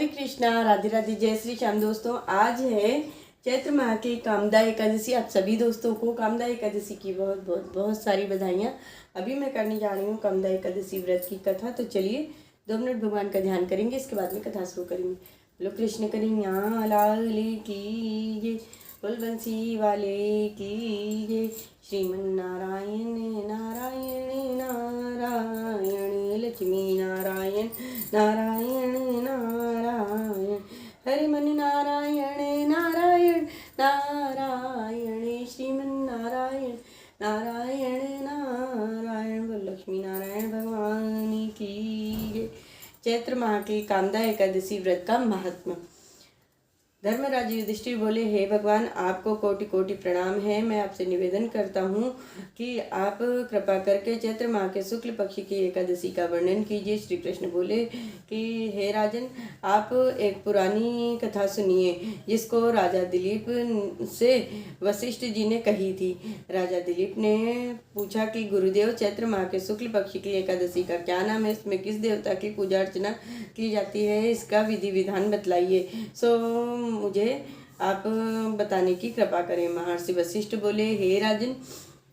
कृष्णा, राधे राधे, जय श्री श्याम। दोस्तों, आज है चैत्र माह की कामदा एकादशी। आप सभी दोस्तों को कामदा एकादशी की बहुत बहुत बहुत सारी बधाइयाँ। अभी मैं करने जा रही हूँ कामदा एकादशी व्रत की कथा। तो चलिए 2 मिनट भगवान का ध्यान करेंगे, इसके बाद में कथा शुरू करेंगे। बोलो कृष्ण कन्हैया लाल की जय, बोल बंसी वाले की जय। श्रीमन नारायण नारायण नारायण, लक्ष्मी नारायण नारायण नारायण, हरे मन नारायण नारायण नारायण, श्रीमन नारायण नारायण नारायण, बोल लक्ष्मी नारायण भगवान की जय। चैत्र माह की कामदा एकादशी व्रत का महात्मा। धर्मराज युधिष्ठिर बोले, हे भगवान, आपको कोटि कोटि प्रणाम है। मैं आपसे निवेदन करता हूँ कि आप कृपा करके चैत्र माह के शुक्ल पक्ष की एकादशी का वर्णन कीजिए। श्री कृष्ण बोले कि हे राजन, आप एक पुरानी कथा सुनिए जिसको राजा दिलीप से वशिष्ठ जी ने कही थी। राजा दिलीप ने पूछा कि गुरुदेव, चैत्र माह के शुक्ल पक्ष की एकादशी का क्या नाम है? इसमें किस देवता की पूजा अर्चना की जाती है? इसका विधि विधान बतलाइए। सो मुझे आप बताने की कृपा करें। महर्षि वशिष्ठ बोले, हे राजन,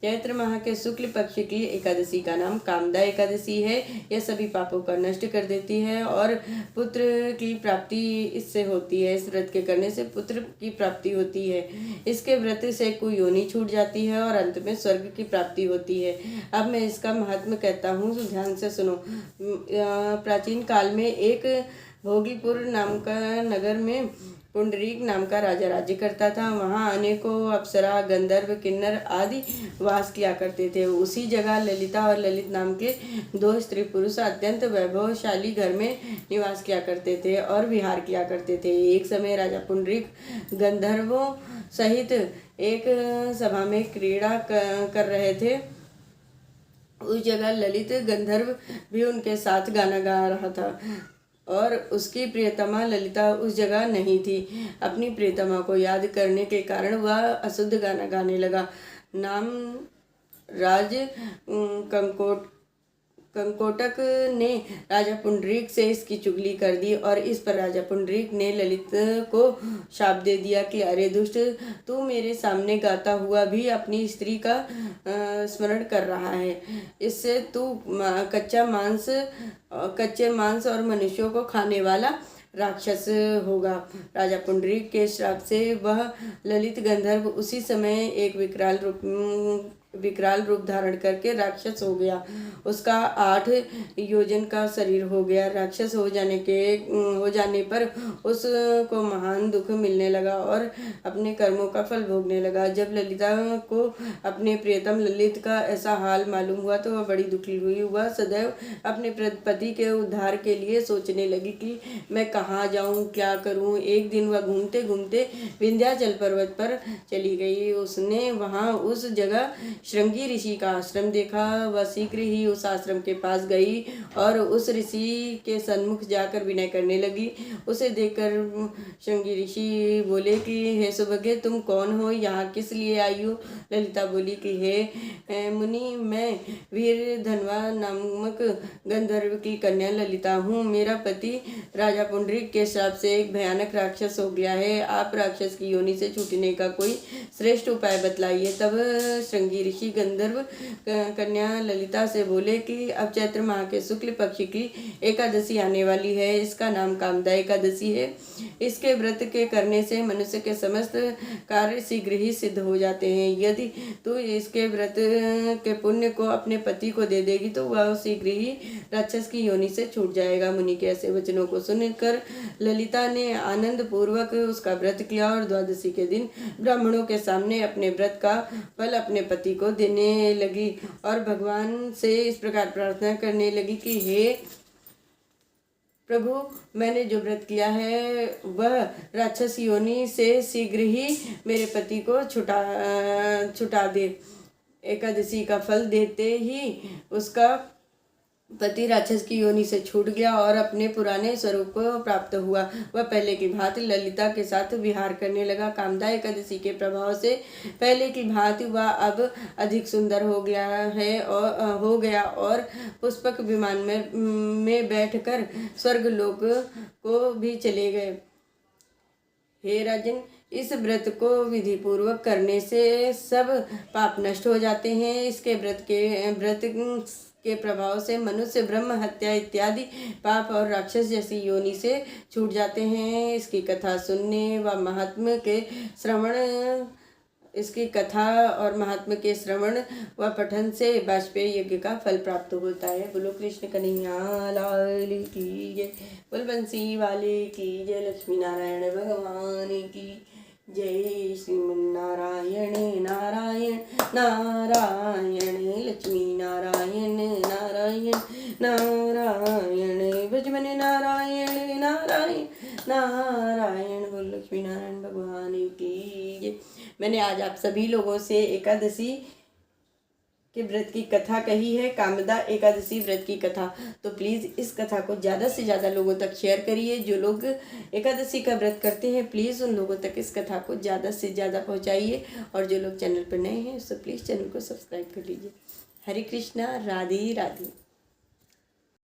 चैत्र माह के शुक्ल पक्ष की एकादशी का नाम कामदा एकादशी है। यह सभी पापों का नष्ट कर देती है और पुत्र की प्राप्ति इससे होती है। इस व्रत के करने से पुत्र की प्राप्ति होती है। इसके व्रत से कोई योनि छूट जाती है और अंत में स्वर्ग की प्राप्ति होती है। अब मैं इसका महात्म्य कहता हूँ, तो ध्यान से सुनो। प्राचीन काल में एक भोगीपुर नाम का नगर में पुंडरीक नाम का राजा राज्य करता था। वहाँ अनेकों अप्सरा, गंधर्व, किन्नर आदि वास किया करते थे। उसी जगह ललिता और ललित नाम के 2 स्त्री पुरुष अत्यंत वैभवशाली घर में निवास किया करते थे और विहार किया करते थे। एक समय राजा पुंडरीक गंधर्वों सहित एक सभा में क्रीड़ा कर रहे थे। उस जगह ललित गंधर्व भी उनके साथ गाना गा रहा था और उसकी प्रियतमा ललिता उस जगह नहीं थी। अपनी प्रियतमा को याद करने के कारण वह अशुद्ध गाना गाने लगा। नाम राज कंकोटक ने राजा पुंडरीक से इसकी चुगली कर दी और इस पर राजा पुंडरीक ने ललित को शाप दे दिया कि अरे दुष्ट, तू मेरे सामने गाता हुआ भी अपनी स्त्री का स्मरण कर रहा है। इससे तू कच्चे मांस और मनुष्यों को खाने वाला राक्षस होगा। राजा पुंडरीक के श्राप से वह ललित गंधर्व उसी समय एक विकराल रूप धारण करके राक्षस हो गया। उसका 8 योजन का शरीर हो गया। राक्षस हो जाने पर उसको महान दुख मिलने लगा और अपने कर्मों का फल भोगने लगा। जब ललिता को अपने प्रियतम ललित का ऐसा हाल मालूम हुआ तो वह बड़ी दुखी हुई। वह सदैव अपने पति के उद्धार के लिए सोचने लगी कि मैं कहाँ जाऊँ, क्या करूँ। एक दिन वह घूमते घूमते विंध्याचल पर्वत पर चली गई। उसने वहाँ उस जगह श्रृंगी ऋषि का आश्रम देखा। वह शीघ्र ही उस आश्रम के पास गई और उस ऋषि के सन्मुख जाकर विनय करने लगी। उसे देखकर श्रृंगी ऋषि बोले कि हे सौभाग्य, तुम कौन हो, यहाँ किस लिए आई हो? ललिता बोली कि हे मुनि, मैं वीर धनवा नामक गंधर्व की कन्या ललिता हूँ। मेरा पति राजा पुंडरीक के श्राप से एक भयानक राक्षस हो गया है। आप राक्षस की योनि से छूटने का कोई श्रेष्ठ उपाय बतलाइए। तब श्रृंगी ऋषि गंधर्व कन्या ललिता से बोले कि अब चैत्र माह के शुक्ल पक्ष की एकादशी आने वाली है। इसका नाम कामदा एकादशी है। इसके व्रत के करने से मनुष्य के समस्त कार्य शीघ्र ही सिद्ध हो जाते हैं। यदि तू इसके व्रत के पुण्य को अपने पति को दे देगी तो वह शीघ्र ही राक्षस की योनि से छूट जाएगा। मुनि के ऐसे वचनों को सुनकर ललिता ने आनंद पूर्वक उसका व्रत किया और द्वादशी के दिन ब्राह्मणों के सामने अपने व्रत का फल अपने पति को देने लगी और भगवान से इस प्रकार प्रार्थना करने लगी कि हे प्रभु, मैंने जो व्रत किया है वह राक्षस योनि से शीघ्र ही मेरे पति को छुटा दे। एकादशी का फल देते ही उसका पति राक्षस की योनि से छूट गया और अपने पुराने स्वरूप को प्राप्त हुआ। वह पहले की भांति ललिता के साथ विहार करने लगा। कामदा एकादशी के प्रभाव से पहले की भांति वह अब अधिक सुंदर हो गया और पुष्पक विमान में बैठकर स्वर्ग लोक को भी चले गए। हे राजन, इस व्रत को विधि पूर्वक करने से सब पाप नष्ट हो जाते हैं। इसके व्रत के प्रभाव से मनुष्य ब्रह्म हत्या इत्यादि पाप और राक्षस जैसी योनि से छूट जाते हैं। इसकी कथा और महात्म के श्रवण व पठन से वाजपेयी यज्ञ का फल प्राप्त होता है। बोलो कृष्ण कन्हैया लाल की जय, बोल बंसी वाले की जय, लक्ष्मी नारायण भगवान की जय। श्रीमन्नारायण नारायण नारायण, लक्ष्मी नारायण नारायण नारायण, ब्रजमन नारायण नारायण नारायण, बोल लक्ष्मी नारायण भगवान की जय। मैंने आज आप सभी लोगों से एकादशी के व्रत की कथा कही है, कामदा एकादशी व्रत की कथा। तो प्लीज़ इस कथा को ज़्यादा से ज़्यादा लोगों तक शेयर करिए। जो लोग एकादशी का व्रत करते हैं प्लीज़ उन लोगों तक इस कथा को ज़्यादा से ज़्यादा पहुंचाइए। और जो लोग चैनल पर नए हैं तो प्लीज़ चैनल को सब्सक्राइब कर लीजिए। हरे कृष्णा, राधे राधे।